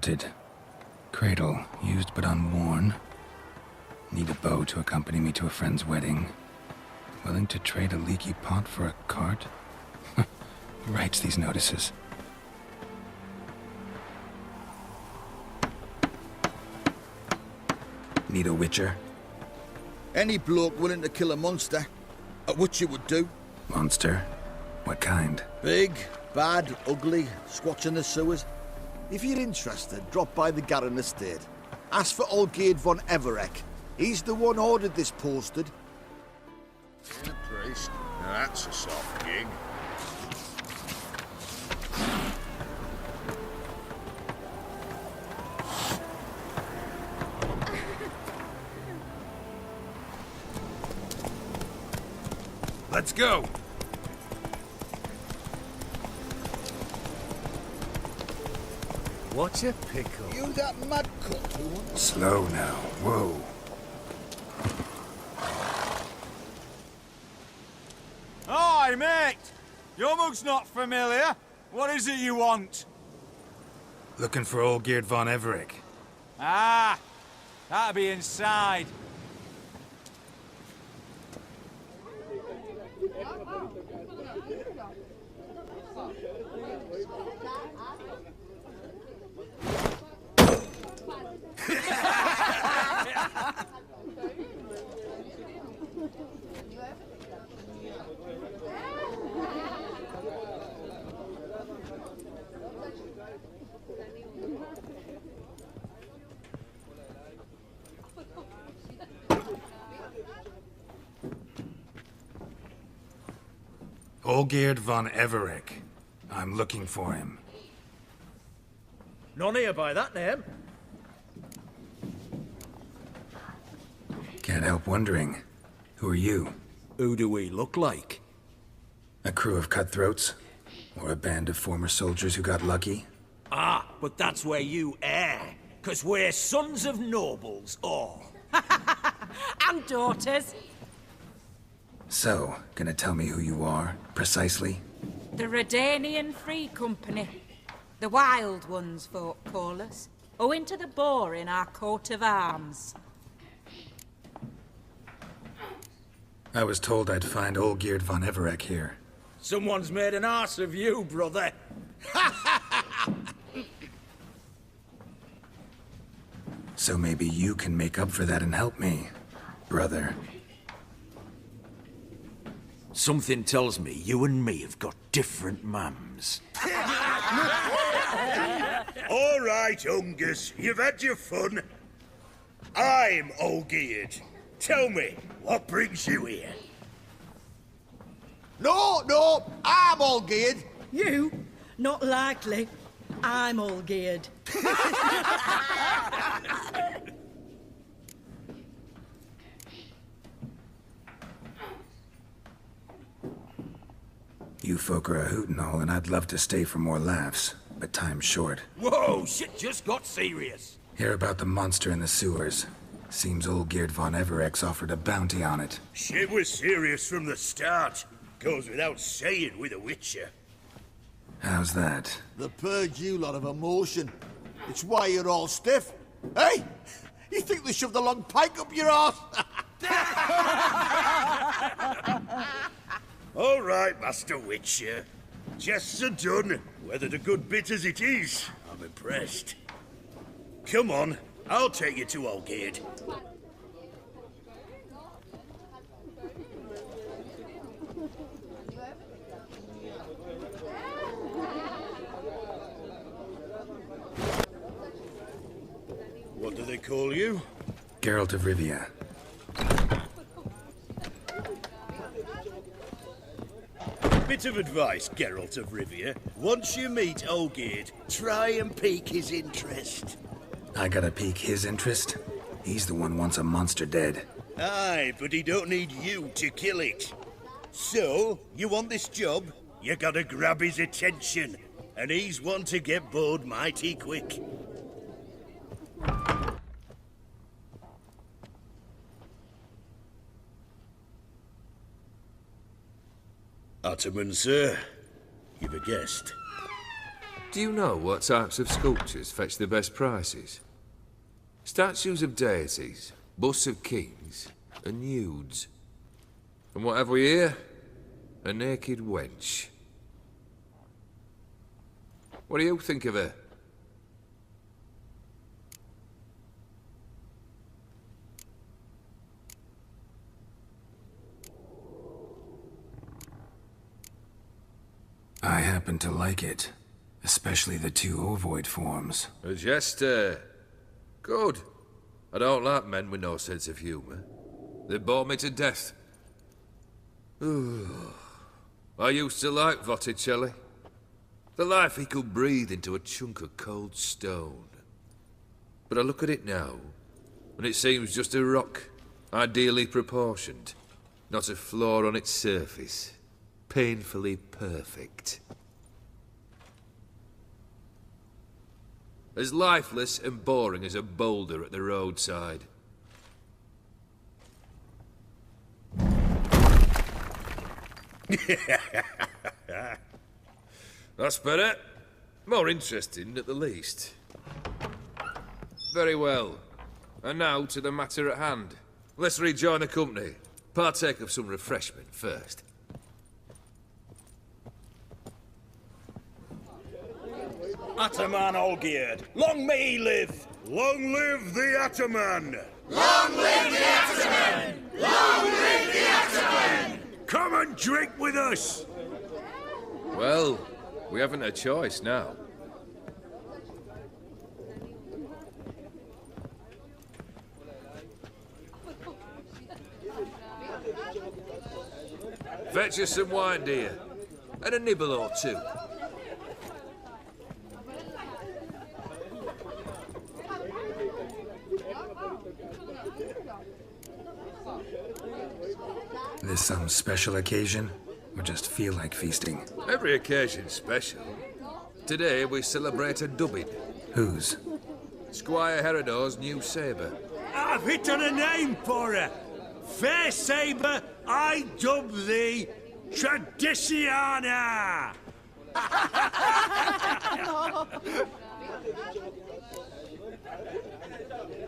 Haunted. Cradle, used but unworn. Need a bow to accompany me to a friend's wedding. Willing to trade a leaky pot for a cart? Who writes these notices? Need a witcher? Any bloke willing to kill a monster. A witcher would do. Monster? What kind? Big, bad, ugly, squatching the sewers. If you're interested, drop by the Garren estate. Ask for Olgierd von Everec. He's the one ordered this posted. The priest. Now that's a soft gig. Let's go! What a pickle. You that mad cut who wants... Slow now. Whoa. Hi, mate! Your mug's not familiar. What is it you want? Looking for Olgierd von Everec. Ah, that'll be inside. Olgierd von Everec. I'm looking for him. None here by that name. Can't help wondering. Who are you? Who do we look like? A crew of cutthroats? Or a band of former soldiers who got lucky? Ah, but that's where you err. 'Cause we're sons of nobles, all. And daughters. So, gonna tell me who you are, precisely? The Redanian Free Company. The Wild Ones, folk call us. Owing to the boar in our coat of arms. I was told I'd find Olgierd von Everec here. Someone's made an arse of you, brother. So maybe you can make up for that and help me, brother. Something tells me you and me have got different mums. All right, Ungus, you've had your fun. I'm Olgierd. Tell me, what brings you here? No, I'm Olgierd. You? Not likely. I'm all geared. You folk are a hoot and all, and I'd love to stay for more laughs, but time's short. Whoa, shit just got serious. Hear about the monster in the sewers. Seems Olgierd von Everec's offered a bounty on it. Shit was serious from the start. Goes without saying with a witcher. How's that? The purge you lot of emotion. It's why you're all stiff. Hey! You think they shoved a long pike up your arse? All right, Master Witcher. Jests are done. Whether the good bit as it is, I'm impressed. Come on, I'll take you to Olgierd. What do they call you? Geralt of Rivia. Bit of advice, Geralt of Rivia. Once you meet Olgierd, try and pique his interest. I gotta pique his interest? He's the one wants a monster dead. Aye, but he don't need you to kill it. So, you want this job? You gotta grab his attention. And he's one to get bored mighty quick. Ottoman, sir. You've a guest. Do you know what types of sculptures fetch the best prices? Statues of deities, busts of kings, and nudes. From what have we here? A naked wench. What do you think of her? I happen to like it. Especially the two ovoid forms. A jester. Good. I don't like men with no sense of humour. They bore me to death. I used to like Botticelli. The life he could breathe into a chunk of cold stone. But I look at it now, and it seems just a rock, ideally proportioned. Not a flaw on its surface. Painfully perfect. As lifeless and boring as a boulder at the roadside. That's better. More interesting, at the least. Very well. And now to the matter at hand. Let's rejoin the company. Partake of some refreshment first. Ataman Olgierd, long may he live! Long live the Ataman! Long live the Ataman! Long live the Ataman! Come and drink with us! Well, we haven't a choice now. Fetch us some wine, dear. And a nibble or two. This some special occasion? Or just feel like feasting? Every occasion's special. Today we celebrate a dubbing. Whose? Squire Herodor's new sabre. I've hit on a name for her! Fair sabre, I dub thee Tradiciana!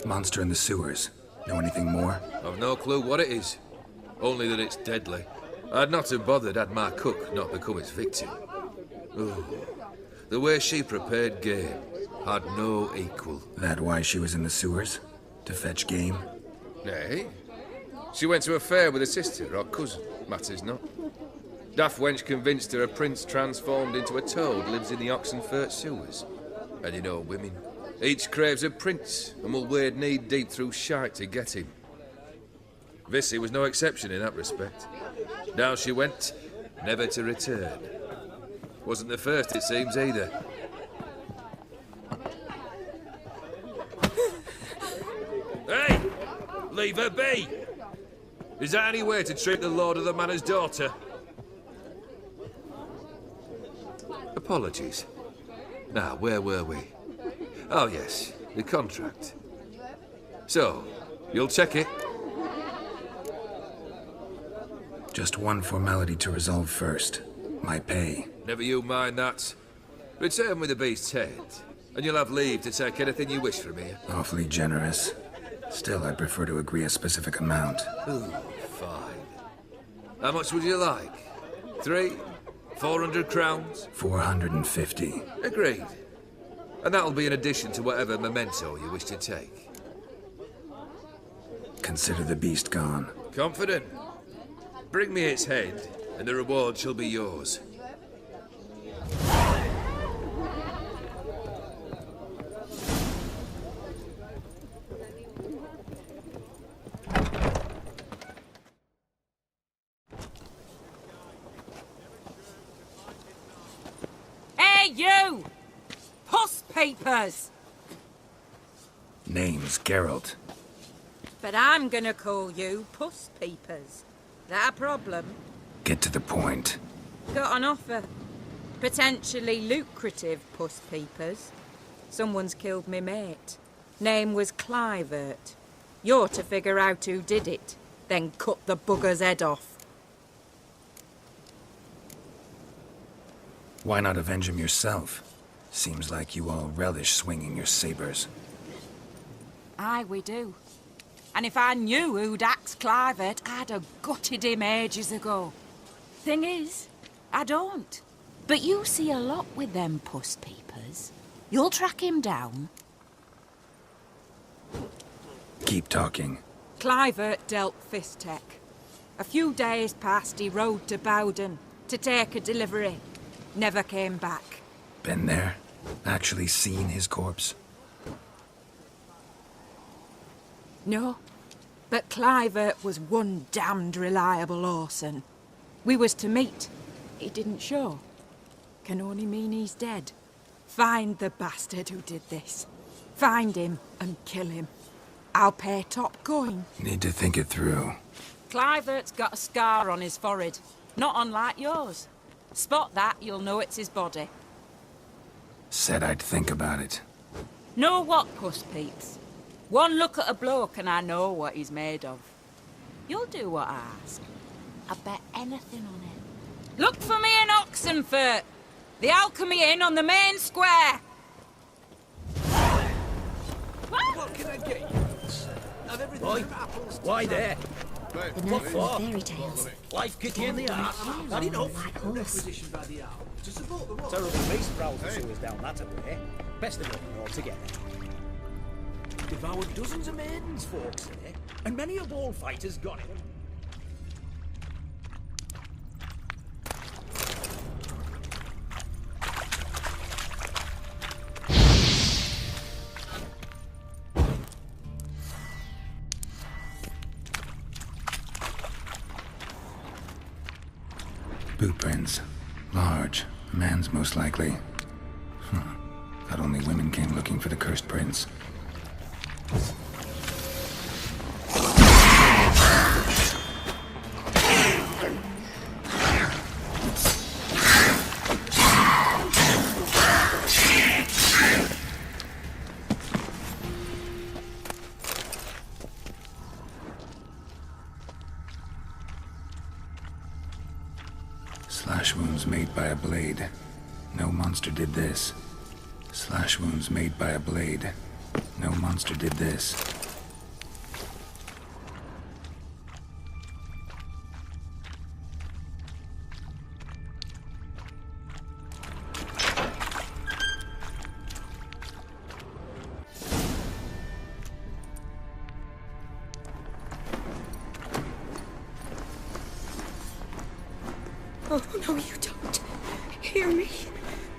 Monster in the sewers. Know anything more? I've no clue what it is. Only that it's deadly. I'd not have bothered had my cook not become its victim. Ooh, the way she prepared game had no equal. That why she was in the sewers? To fetch game? Nay. She went to a fair with a sister or cousin. Matters not. Daft wench convinced her a prince transformed into a toad lives in the Oxenfurt sewers. And you know women. Each craves a prince and will wade knee-deep through shite to get him. Vissy was no exception in that respect. Down she went, never to return. Wasn't the first, it seems, either. Hey! Leave her be! Is that any way to treat the lord of the manor's daughter? Apologies. Now, where were we? Oh, yes, the contract. So, you'll check it? Just one formality to resolve first. My pay. Never you mind that. Return with the beast's head, and you'll have leave to take anything you wish from here. Awfully generous. Still, I'd prefer to agree a specific amount. Ooh, fine. How much would you like? 3? 400 crowns? 450. Agreed. And that'll be in addition to whatever memento you wish to take. Consider the beast gone. Confident? Bring me its head, and the reward shall be yours. Hey, you! Puss papers! Name's Geralt. But I'm gonna call you Puss Peepers. That a problem? Get to the point. Got an offer. Potentially lucrative Puss Peepers. Someone's killed me mate. Name was Clivert. You're to figure out who did it, then cut the bugger's head off. Why not avenge him yourself? Seems like you all relish swinging your sabers. Aye, we do. And if I knew who'd axed Clivert, I'd have gutted him ages ago. Thing is, I don't. But you see a lot with them puss peepers. You'll track him down. Keep talking. Clivert dealt Fistek. A few days past, he rode to Bowden to take a delivery. Never came back. Been there? Actually seen his corpse? No. But Clivert was one damned reliable Orson. We was to meet. He didn't show. Can only mean he's dead. Find the bastard who did this. Find him and kill him. I'll pay top coin. Need to think it through. Clivert's got a scar on his forehead. Not unlike yours. Spot that, you'll know it's his body. Said I'd think about it. Know what, puss peeps? One look at a bloke and I know what he's made of. You'll do what I ask. I bet anything on it. Look for me in Oxenfurt. The Alchemy Inn on the main square. What can I get you? Boy, why there? The nut from the fairy tales. Life kick you in the arse. Not enough. Black horse. Terrible beast prowls the sewers down that way. Best of all altogether. Devoured dozens of maidens, folks say, and many a ball fighter's gone in. Boot prints. Large. A man's most likely. Thought only women came looking for the cursed prince. Slash wounds made by a blade. No monster did this. Slash wounds made by a blade. No monster did this. Oh, no, you don't. Hear me?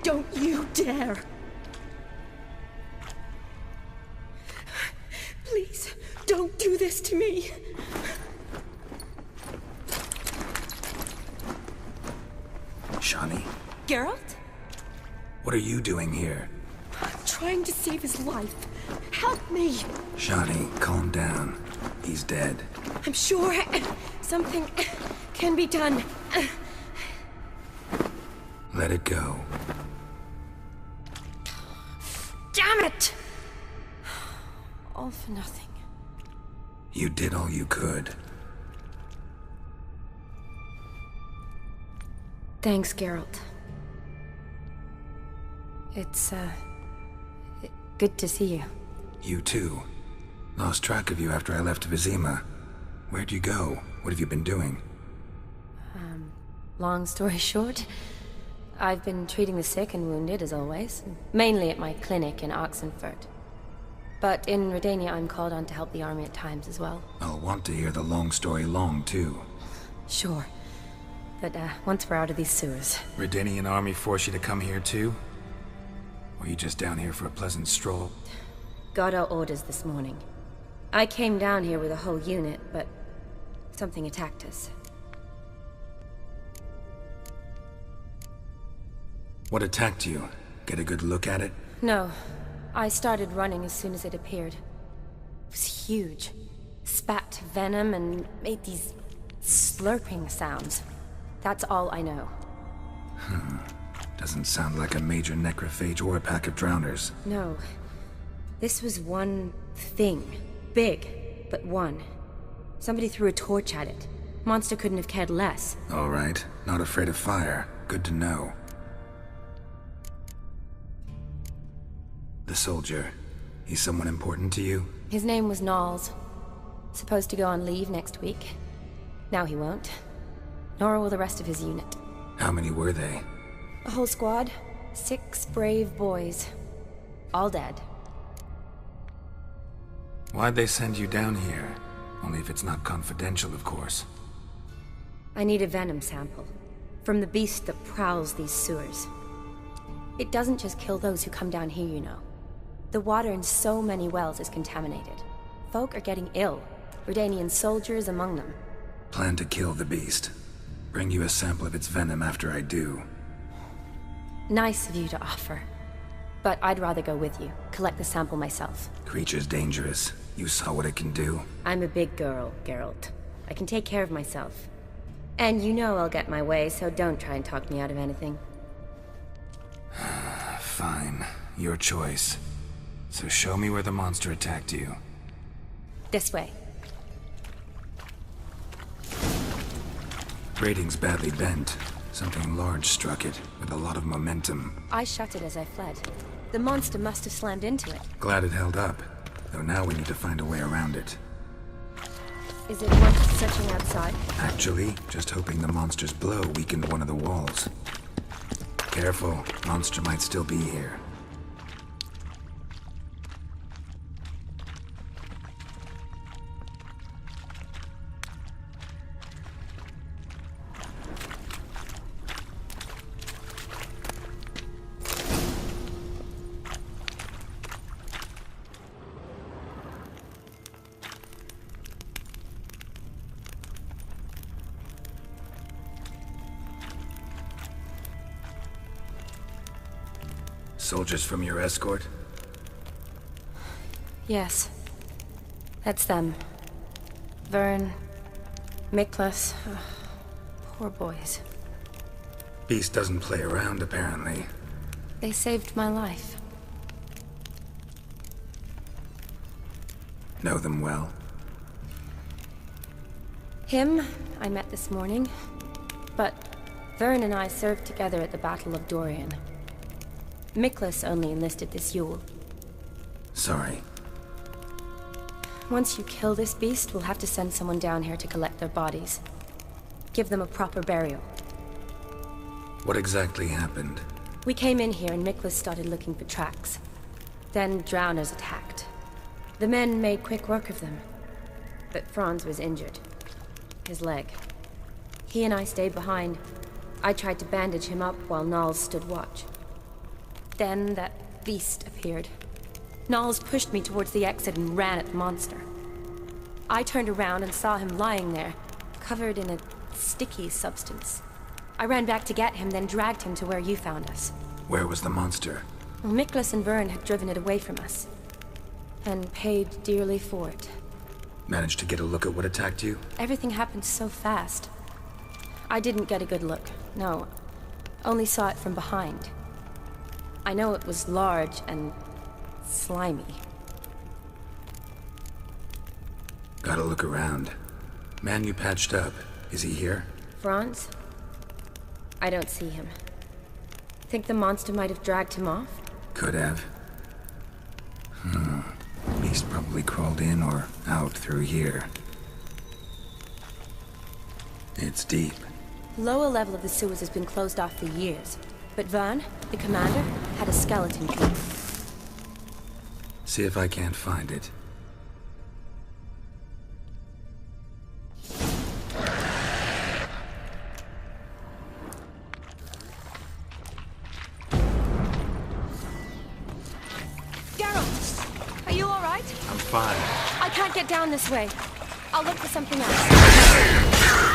Don't you dare. Please, don't do this to me. Shani? Geralt? What are you doing here? I'm trying to save his life. Help me. Shani, calm down. He's dead. I'm sure something can be done. Let it go. Damn it! All for nothing. You did all you could. Thanks, Geralt. It's, good to see you. You too. Lost track of you after I left Vizima. Where'd you go? What have you been doing? Long story short, I've been treating the sick and wounded, as always. Mainly at my clinic in Oxenfurt. But in Redania, I'm called on to help the army at times as well. I'll want to hear the long story long, too. Sure. But, once we're out of these sewers... Redanian army forced you to come here, too? Or you just down here for a pleasant stroll? Got our orders this morning. I came down here with a whole unit, but... something attacked us. What attacked you? Get a good look at it? No. I started running as soon as it appeared. It was huge. Spat venom and made these slurping sounds. That's all I know. Doesn't sound like a major necrophage or a pack of drowners. No. This was one thing. Big, but one. Somebody threw a torch at it. Monster couldn't have cared less. All right. Not afraid of fire. Good to know. The soldier. He's someone important to you? His name was Knowles. Supposed to go on leave next week. Now he won't. Nor will the rest of his unit. How many were they? A whole squad. 6 brave boys. All dead. Why'd they send you down here? Only if it's not confidential, of course. I need a venom sample. From the beast that prowls these sewers. It doesn't just kill those who come down here, you know. The water in so many wells is contaminated. Folk are getting ill. Redanian soldiers among them. Plan to kill the beast. Bring you a sample of its venom after I do. Nice of you to offer. But I'd rather go with you. Collect the sample myself. Creature's dangerous. You saw what it can do. I'm a big girl, Geralt. I can take care of myself. And you know I'll get my way, so don't try and talk me out of anything. Fine. Your choice. So show me where the monster attacked you. This way. Rating's badly bent. Something large struck it, with a lot of momentum. I shut it as I fled. The monster must have slammed into it. Glad it held up. Though now we need to find a way around it. Is it worth searching outside? Actually, just hoping the monster's blow weakened one of the walls. Careful, monster might still be here. Soldiers from your escort? Yes. That's them. Vern, Miklas. Poor boys. Beast doesn't play around, apparently. They saved my life. Know them well? Him, I met this morning. But Vern and I served together at the Battle of Dorian. Miklas only enlisted this Yule. Sorry. Once you kill this beast, we'll have to send someone down here to collect their bodies. Give them a proper burial. What exactly happened? We came in here and Miklas started looking for tracks. Then drowners attacked. The men made quick work of them. But Franz was injured. His leg. He and I stayed behind. I tried to bandage him up while Knowles stood watch. Then that beast appeared. Knowles pushed me towards the exit and ran at the monster. I turned around and saw him lying there, covered in a sticky substance. I ran back to get him, then dragged him to where you found us. Where was the monster? Well, Miklas and Vern had driven it away from us. And paid dearly for it. Managed to get a look at what attacked you? Everything happened so fast. I didn't get a good look, no. Only saw it from behind. I know it was large and slimy. Gotta look around. Man you patched up, is he here? Franz? I don't see him. Think the monster might have dragged him off? Could have. Beast probably crawled in or out through here. It's deep. Lower level of the sewers has been closed off for years. But Vern, the commander, had a skeleton key. See if I can't find it. Geralt! Are you alright? I'm fine. I can't get down this way. I'll look for something else.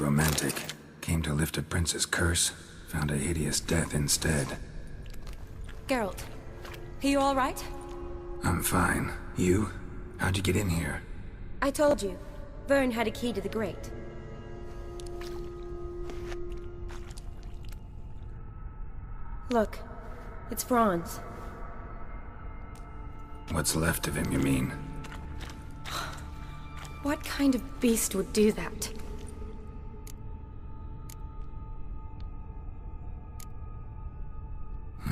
romantic. Came to lift a prince's curse, found a hideous death instead. Geralt, are you all right? I'm fine. You? How'd you get in here? I told you. Vern had a key to the grate. Look, it's Franz. What's left of him, you mean? What kind of beast would do that? A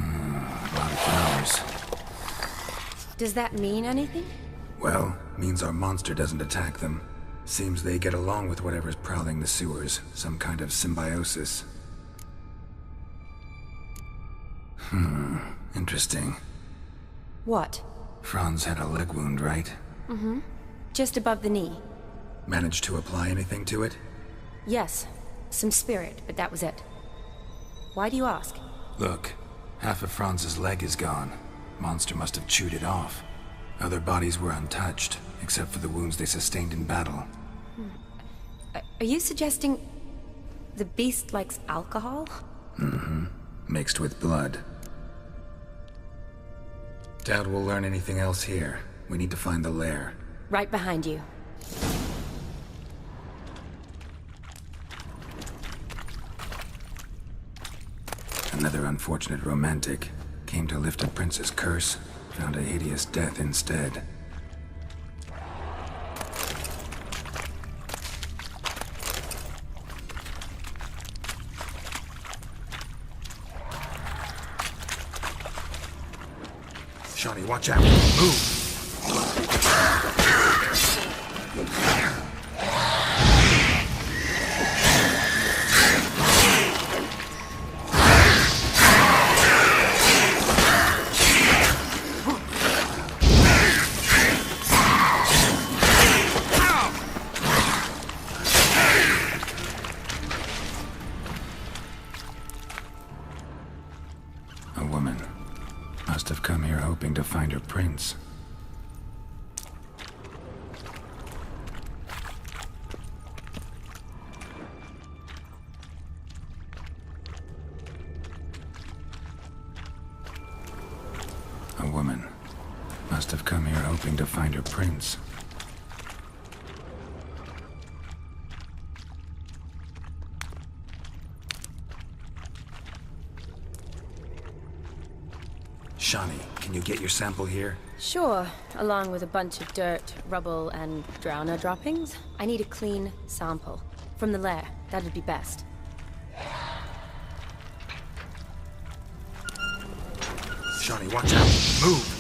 lot of flowers. Does that mean anything? Well, means our monster doesn't attack them. Seems they get along with whatever's prowling the sewers. Some kind of symbiosis. Interesting. What? Franz had a leg wound, right? Mm-hmm. Just above the knee. Managed to apply anything to it? Yes. Some spirit, but that was it. Why do you ask? Look, half of Franz's leg is gone. Monster must have chewed it off. Other bodies were untouched, except for the wounds they sustained in battle. Are you suggesting the beast likes alcohol? Mm-hmm. Mixed with blood. Doubt we'll learn anything else here. We need to find the lair. Right behind you. Another unfortunate romantic. Came to lift a prince's curse, found a hideous death instead. Shawnee, watch out! Move! A woman. Must have come here hoping to find her prince. A woman. Must have come here hoping to find her prince. Shawnee, can you get your sample here? Sure, along with a bunch of dirt, rubble, and drowner droppings. I need a clean sample. From the lair, that'd be best. Shawnee, watch out! Move!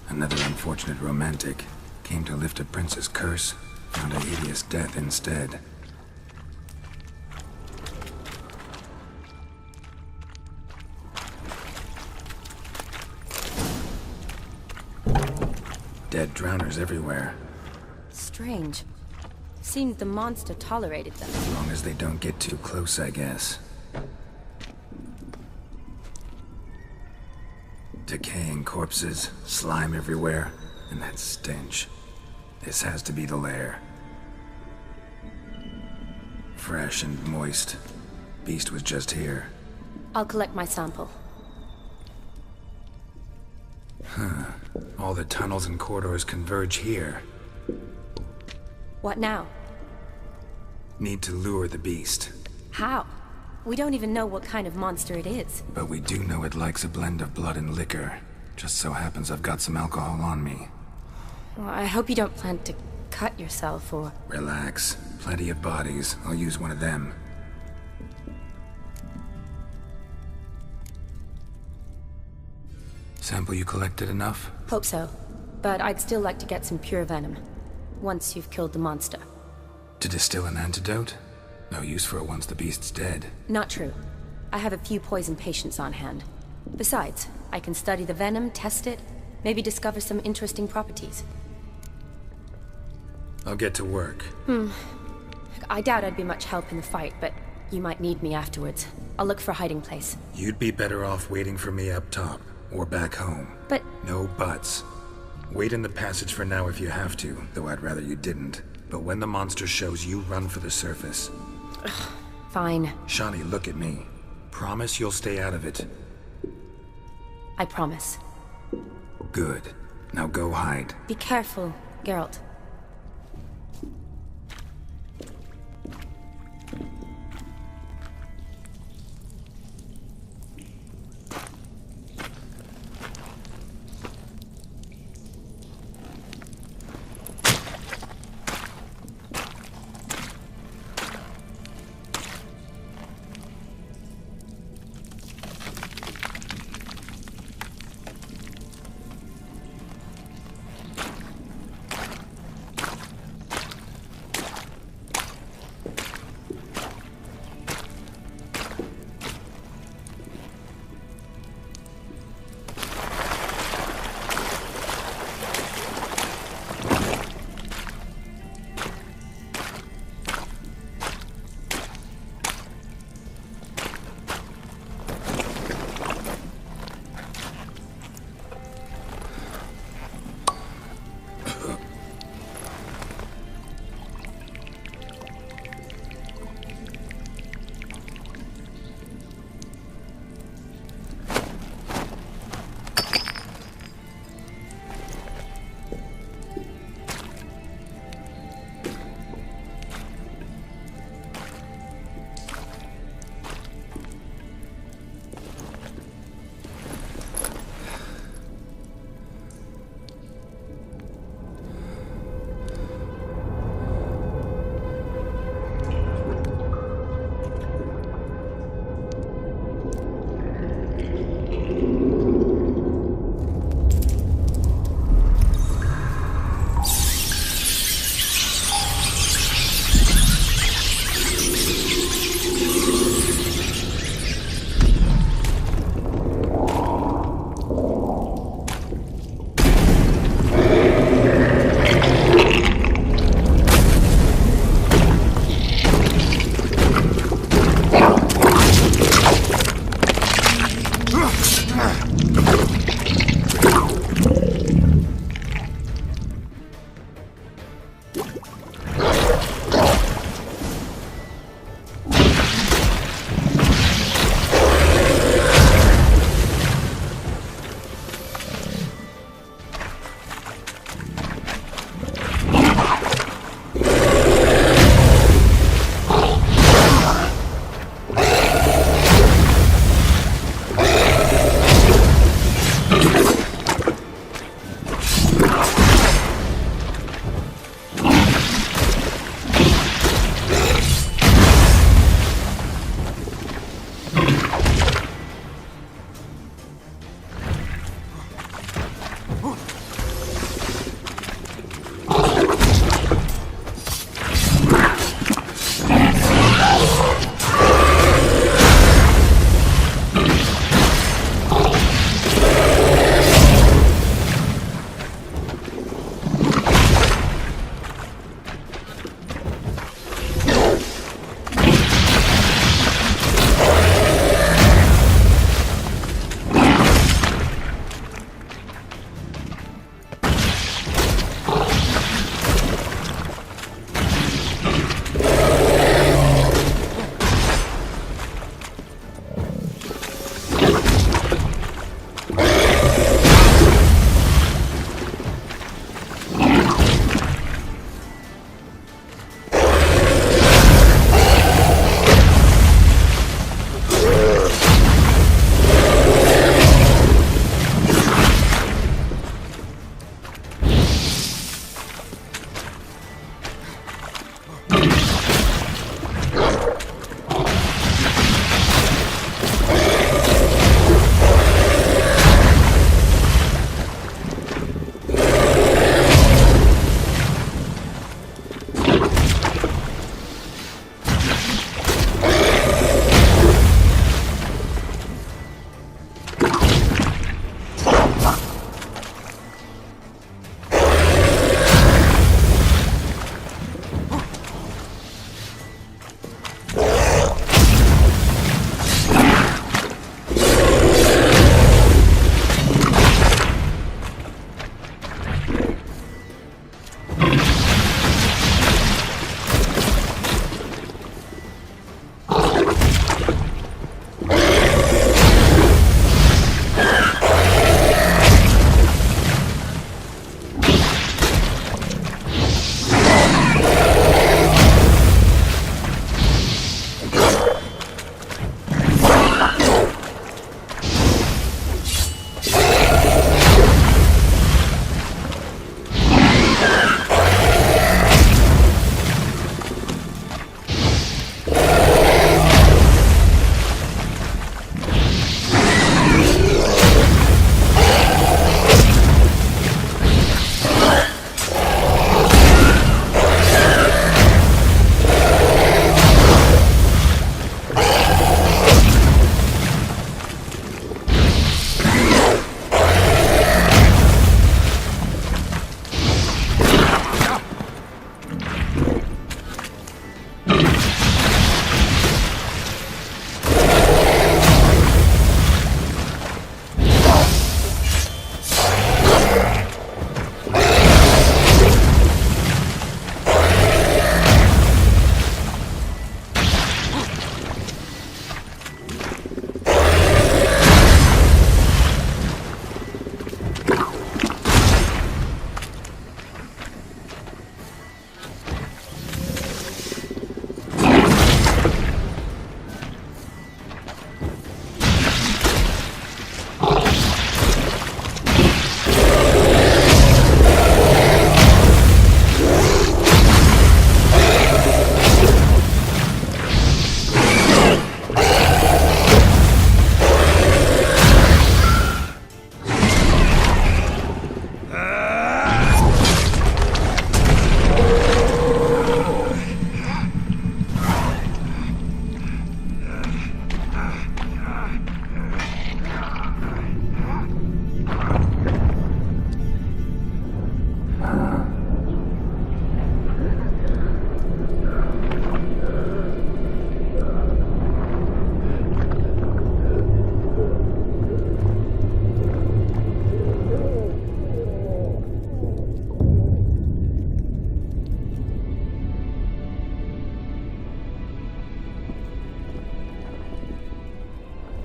Another unfortunate romantic. Came to lift a prince's curse, found a hideous death instead. Dead drowners everywhere. Strange. Seems the monster tolerated them. As long as they don't get too close, I guess. Decaying corpses, slime everywhere, and that stench. This has to be the lair. Fresh and moist. Beast was just here. I'll collect my sample. Huh. All the tunnels and corridors converge here. What now? Need to lure the beast. How? We don't even know what kind of monster it is. But we do know it likes a blend of blood and liquor. Just so happens I've got some alcohol on me. Well, I hope you don't plan to cut yourself or... Relax. Plenty of bodies. I'll use one of them. Sample you collected enough? Hope so. But I'd still like to get some pure venom. Once you've killed the monster. To distill an antidote? No use for it once the beast's dead. Not true. I have a few poison patients on hand. Besides, I can study the venom, test it, maybe discover some interesting properties. I'll get to work. I doubt I'd be much help in the fight, but you might need me afterwards. I'll look for a hiding place. You'd be better off waiting for me up top, or back home. But... No buts. Wait in the passage for now if you have to, though I'd rather you didn't. But when the monster shows, you run for the surface. Fine. Shani, look at me. Promise you'll stay out of it. I promise. Good. Now go hide. Be careful, Geralt.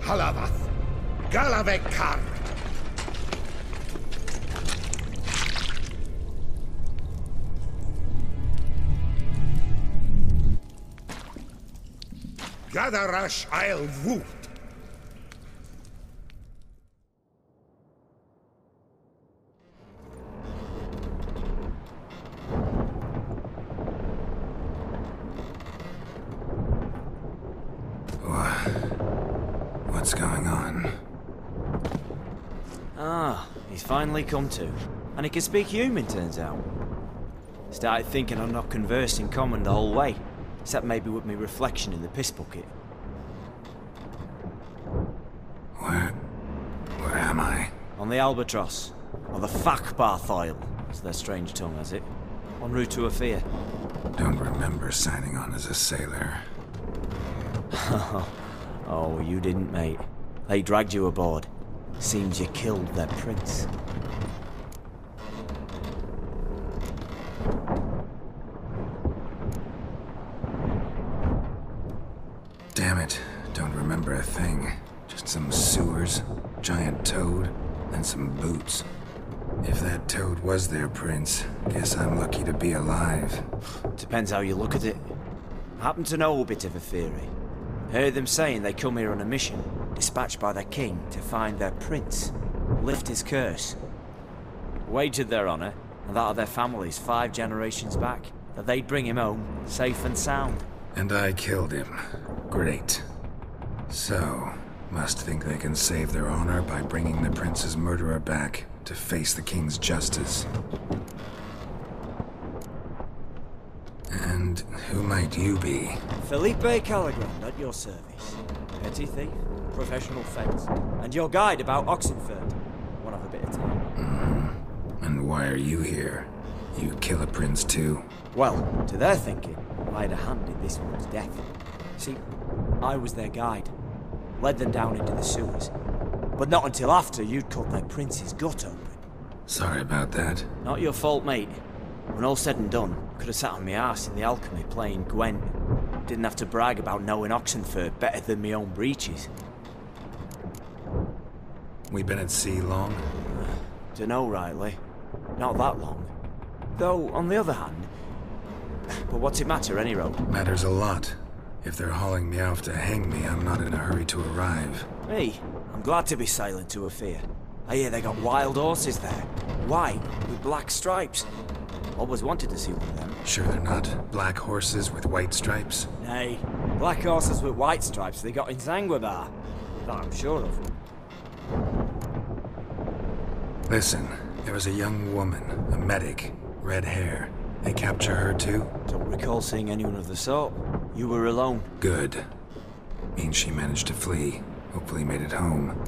Halavath, Galavek Kar. Gadarash I'll Woot. What's going on? Ah, he's finally come to. And he can speak human, turns out. Started thinking I'm not conversed in common the whole way. Except maybe with me reflection in the piss bucket. Where am I? On the Albatross. Or the Fakbarth Isle, as their strange tongue has it. En route to Ophir. Don't remember signing on as a sailor. Oh, you didn't, mate. They dragged you aboard. Seems you killed their prince. Damn it, don't remember a thing. Just some sewers, giant toad, and some boots. If that toad was their prince, guess I'm lucky to be alive. Depends how you look at it. Happen to know a bit of a theory. Heard them saying they come here on a mission, dispatched by their king to find their prince, lift his curse. Wagered their honor, and that of their families 5 generations back, that they'd bring him home, safe and sound. And I killed him. Great. So, must think they can save their honor by bringing the prince's murderer back to face the king's justice. And who might you be? Felipe Caligrand at your service. Petty thief, professional fence, and your guide about Oxenford. Wanna have a bit of time? And why are you here? You kill a prince too? Well, to their thinking, I had a hand in this one's death. See, I was their guide. Led them down into the sewers. But not until after you'd cut their prince's gut open. Sorry about that. Not your fault, mate. When all said and done, could have sat on my arse in the alchemy playing Gwent. Didn't have to brag about knowing Oxenford better than my own breeches. We been at sea long? Dunno rightly. Not that long. Though, on the other hand... But what's it matter, any road? Matters a lot. If they're hauling me off to hang me, I'm not in a hurry to arrive. Me? I'm glad to be sailing to Ophir. I hear they got wild horses there. White, with black stripes. Always wanted to see one of them. Sure they're not black horses with white stripes? Nay, black horses with white stripes they got in Zanguebar. That I'm sure of. Listen, there was a young woman, a medic, red hair. They capture her too? Don't recall seeing anyone of the sort. You were alone. Good. Means she managed to flee. Hopefully made it home.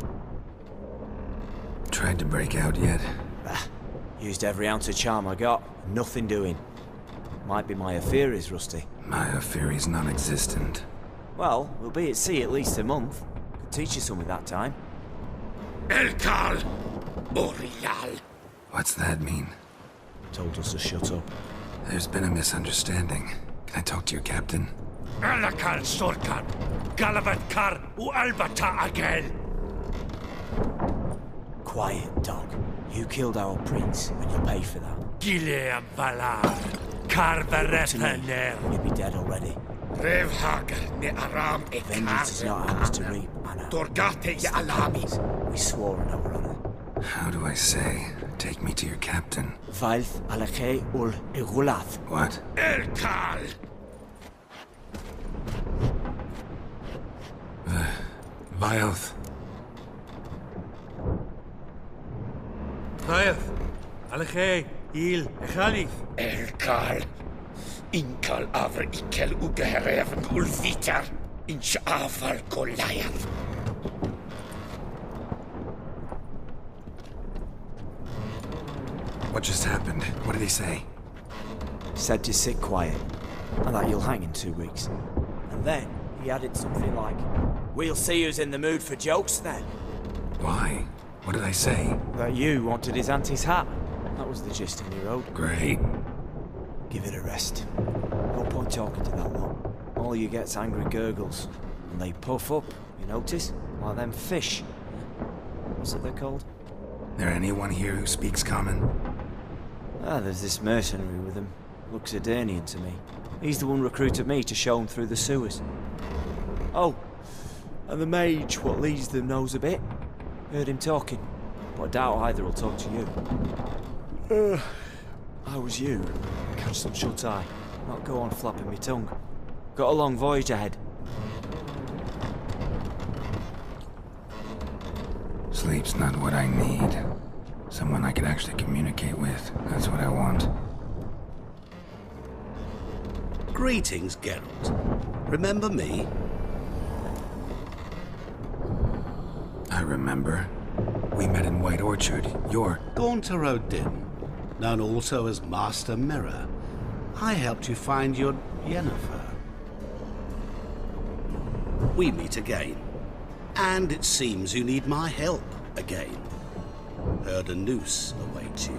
Tried to break out yet? Bah. Used every ounce of charm I got. Nothing doing. Might be my Epheri's rusty. My Epheri's non-existent. Well, we'll be at sea at least a month. Could teach you something that time. Elkal Orial. What's that mean? Told us to shut up. There's been a misunderstanding. Can I talk to your captain? Alakal Sorkan. Galavat Kar U Albata Agel. Quiet, dog. You killed our prince, and you'll pay for that. Gileam Valar. Karvarepaner. You'd be dead already. Revhagar ne Aram e Vengeance is not ours to reap, Anna. Torgate ya Alami. We swore on our honor. How do I say? Take me to your captain. Vailth Alakhe ul Igulath. What? Elkal. Vailth. Vailth. Alakhe. Il. Echalith. Elkal. Inkal Avre Ikel Ugehereven Ulvitar. Insha'afal Goliath. What just happened? What did he say? Said to sit quiet, and that you'll hang in 2 weeks. And then he added something like, "We'll see who's in the mood for jokes then." Why? What did I say? That you wanted his auntie's hat. That was the gist in your road. Great. Give it a rest. No point talking to that lot. All you get's angry gurgles. And they puff up You notice? Like them fish. What's it they're called? There anyone here who speaks common? There's this mercenary with him. Looks Edirnian to me. He's the one recruited me to show him through the sewers. Oh, and the mage what leads them knows a bit. Heard him talking, but I doubt either will talk to you. I was you. Catch some shut-eye. Not go on flapping me tongue. Got a long voyage ahead. Sleep's not what I need. Someone I could actually communicate with. That's what I want. Greetings, Geralt. Remember me? I remember. We met in White Orchard. You're... Gaunter O'Dimm, known also as Master Mirror. I helped you find your Yennefer. We meet again. And it seems you need my help again. Heard a noose awaits you.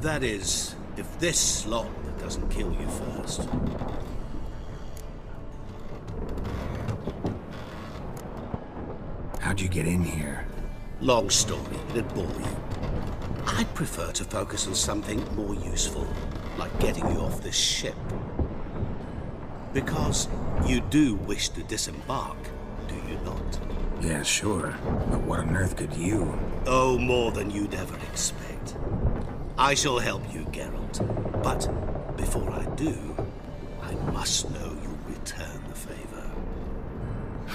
That is, if this slot doesn't kill you first. How'd you get in here? Long story, it'd bore you. I'd prefer to focus on something more useful, like getting you off this ship. Because you do wish to disembark, do you not? Yeah, sure. But what on earth could you? Oh, more than you'd ever expect. I shall help you, Geralt. But before I do, I must know you'll return the favor.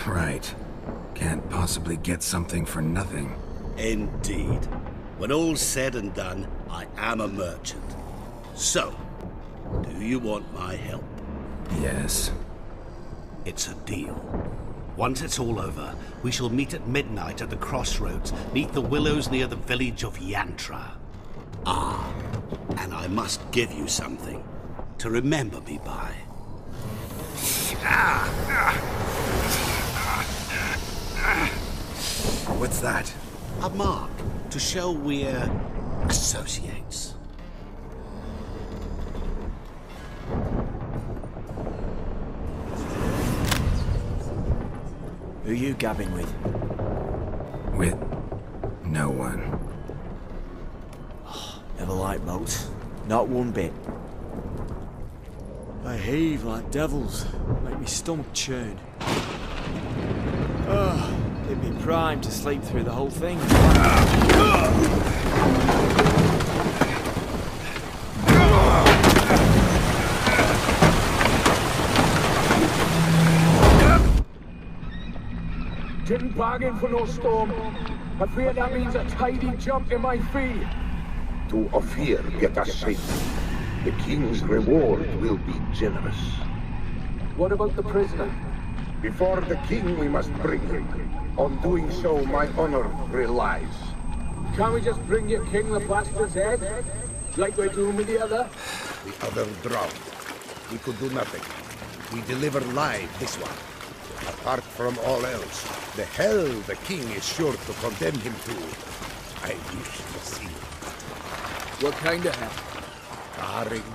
Right. Can't possibly get something for nothing. Indeed. When all's said and done, I am a merchant. So, do you want my help? Yes. It's a deal. Once it's all over, we shall meet at midnight at the crossroads, neath the willows near the village of Yantra. Ah, and I must give you something to remember me by. What's that? A mark to show we're associates. Who you gabbing with? With no one. Never liked boats. Not one bit. They heave like devils. Make me stomach churn. It'd be prime to sleep through the whole thing. Didn't bargain for no storm. I fear that means a tidy jump in my fee. To Ophir get us safe. The king's reward will be generous. What about the prisoner? Before the king we must bring him. On doing so, my honor relies. Can't we just bring your king the bastard's head? Like we're doing with the other? The other drowned. We could do nothing. We deliver live this one. Apart from all else, the hell the king is sure to condemn him to, I wish to see. What kind of hell? Tarring,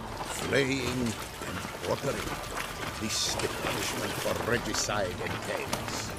flaying, and quartering. This the punishment for regicide entails.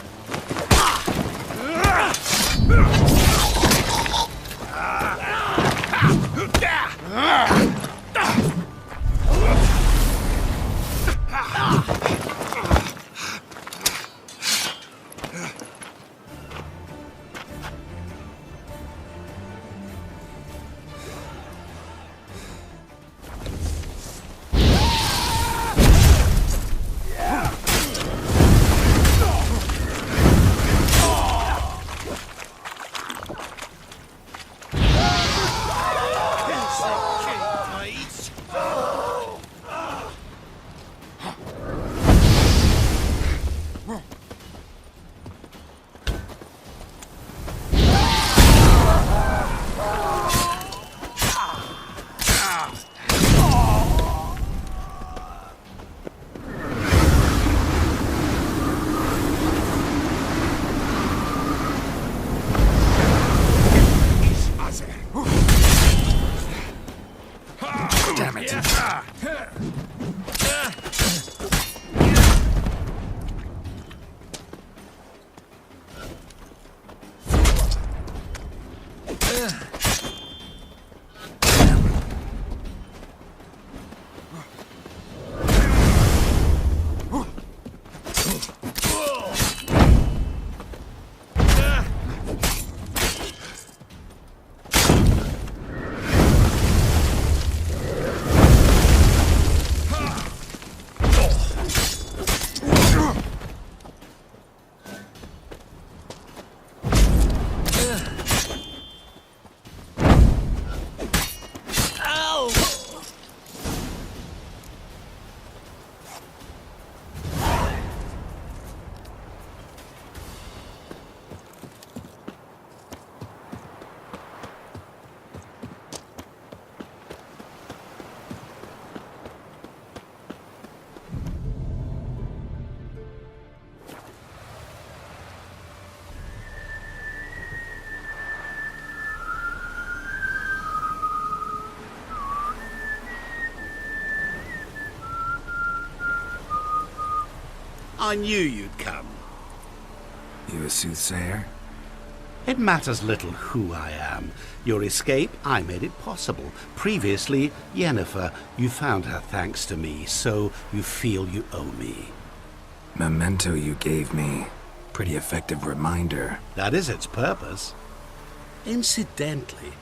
I knew you'd come. You a soothsayer? It matters little who I am. Your escape, I made it possible. Previously, Yennefer, you found her thanks to me, so you feel you owe me. Memento you gave me. Pretty effective reminder. That is its purpose. Incidentally,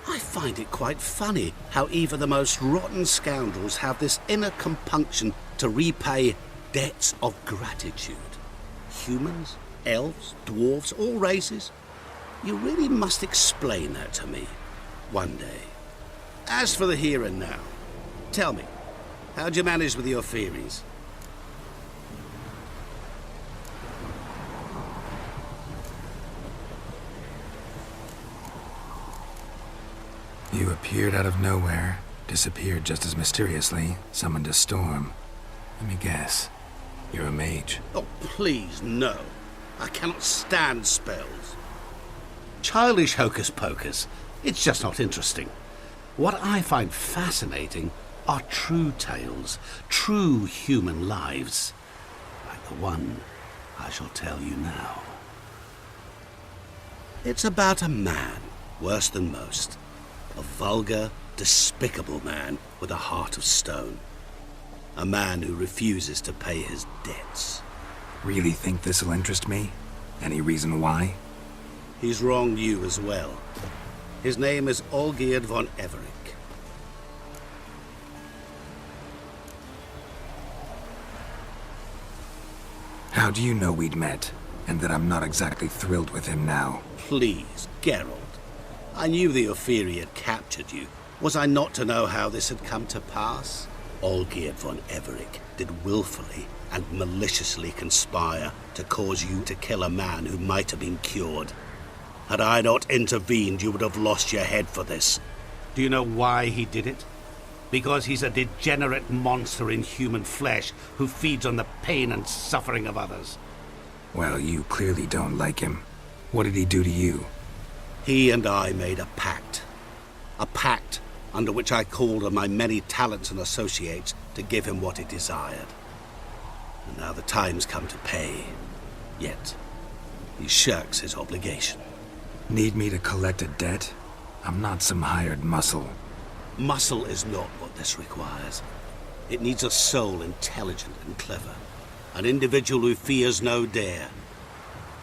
I find it quite funny how even the most rotten scoundrels have this inner compunction to repay debts of gratitude. Humans, elves, dwarves, all races. You really must explain that to me one day. As for the here and now, tell me, how'd you manage with your theories? You appeared out of nowhere, disappeared just as mysteriously, summoned a storm. Let me guess. You're a mage. Oh, please, no. I cannot stand spells. Childish hocus-pocus. It's just not interesting. What I find fascinating are true tales, true human lives, like the one I shall tell you now. It's about a man, worse than most. A vulgar, despicable man with a heart of stone. A man who refuses to pay his debts. Really think this'll interest me? Any reason why? He's wronged you as well. His name is Olgierd von Everec. How do you know we'd met, and that I'm not exactly thrilled with him now? Please, Geralt. I knew the Ophiri had captured you. Was I not to know how this had come to pass? Olgierd von Everec did willfully and maliciously conspire to cause you to kill a man who might have been cured. Had I not intervened, you would have lost your head for this. Do you know why he did it? Because he's a degenerate monster in human flesh who feeds on the pain and suffering of others. Well, you clearly don't like him. What did he do to you? He and I made a pact. A pact under which I called on my many talents and associates to give him what he desired. And now the time's come to pay. Yet, he shirks his obligation. Need me to collect a debt? I'm not some hired muscle. Muscle is not what this requires. It needs a soul intelligent and clever. An individual who fears no dare.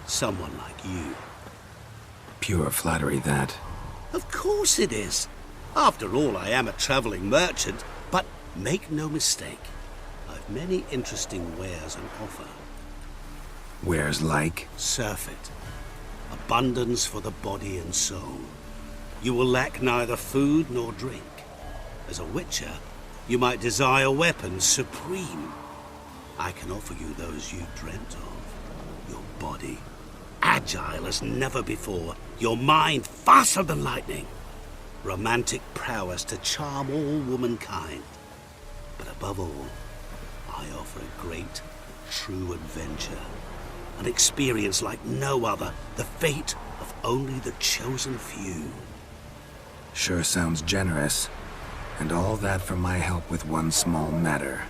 Someone like you. Pure flattery, that. Of course it is. After all, I am a traveling merchant, but make no mistake. I've many interesting wares on offer. Wares like? Surfeit. Abundance for the body and soul. You will lack neither food nor drink. As a witcher, you might desire weapons supreme. I can offer you those you dreamt of. Your body, agile as never before. Your mind, faster than lightning. Romantic prowess to charm all womankind. But above all, I offer a great, true adventure. An experience like no other. The fate of only the chosen few. Sure sounds generous. And all that for my help with one small matter.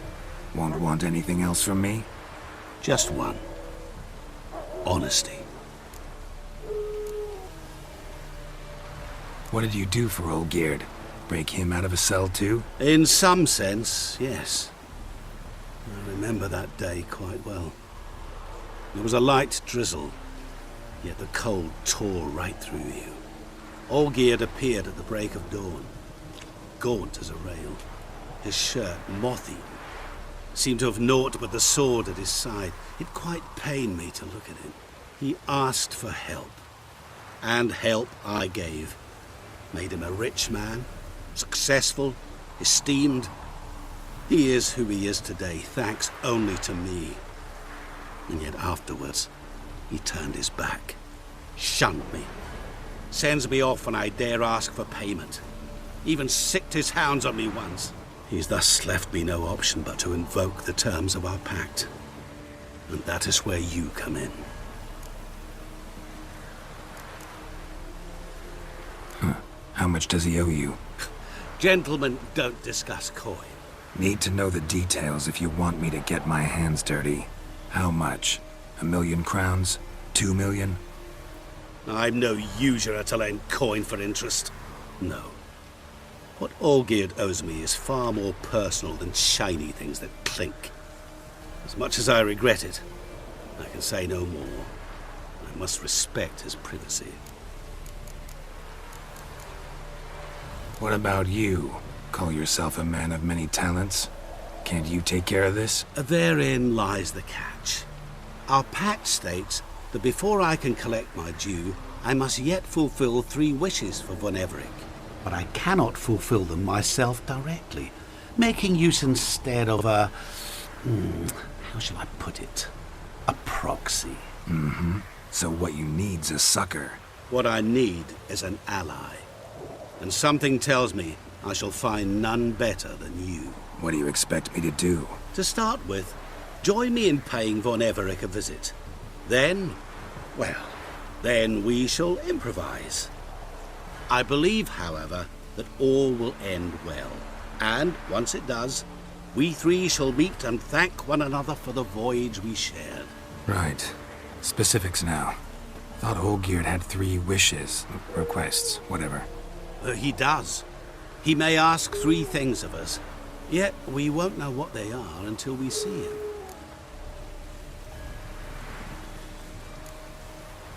Won't want anything else from me? Just one. Honesty. What did you do for Olgierd? Break him out of a cell too? In some sense, yes. I remember that day quite well. There was a light drizzle, yet the cold tore right through you. Olgierd appeared at the break of dawn, gaunt as a rail, his shirt moth-eaten. Seemed to have naught but the sword at his side. It quite pained me to look at him. He asked for help, and help I gave. Made him a rich man, successful, esteemed. He is who he is today, thanks only to me. And yet afterwards, he turned his back, shunned me, sends me off when I dare ask for payment. Even sicked his hounds on me once. He's thus left me no option but to invoke the terms of our pact. And that is where you come in. How much does he owe you? Gentlemen don't discuss coin. Need to know the details if you want me to get my hands dirty. How much? 1 million crowns? 2 million? I'm no usurer to lend coin for interest. No. What Olgierd owes me is far more personal than shiny things that clink. As much as I regret it, I can say no more. I must respect his privacy. What about you? Call yourself a man of many talents? Can't you take care of this? Therein lies the catch. Our pact states that before I can collect my due, I must yet fulfill 3 wishes for von Everec. But I cannot fulfill them myself directly, making use instead of a... how shall I put it? A proxy. Mm-hmm. So what you need's a sucker. What I need is an ally. And something tells me I shall find none better than you. What do you expect me to do? To start with, join me in paying von Everec a visit. Then, well, then we shall improvise. I believe, however, that all will end well. And once it does, we 3 shall meet and thank one another for the voyage we shared. Right. Specifics now. Thought Olgierd had 3 wishes, requests, whatever. He does. He may ask 3 things of us, yet we won't know what they are until we see him.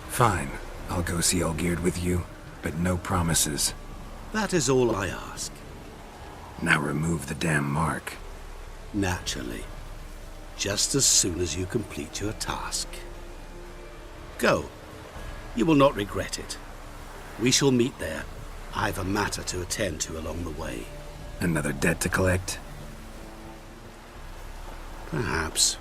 Fine. I'll go see Olgierd with you, but no promises. That is all I ask. Now remove the damn mark. Naturally. Just as soon as you complete your task. Go. You will not regret it. We shall meet there. I've a matter to attend to along the way. Another debt to collect? Perhaps.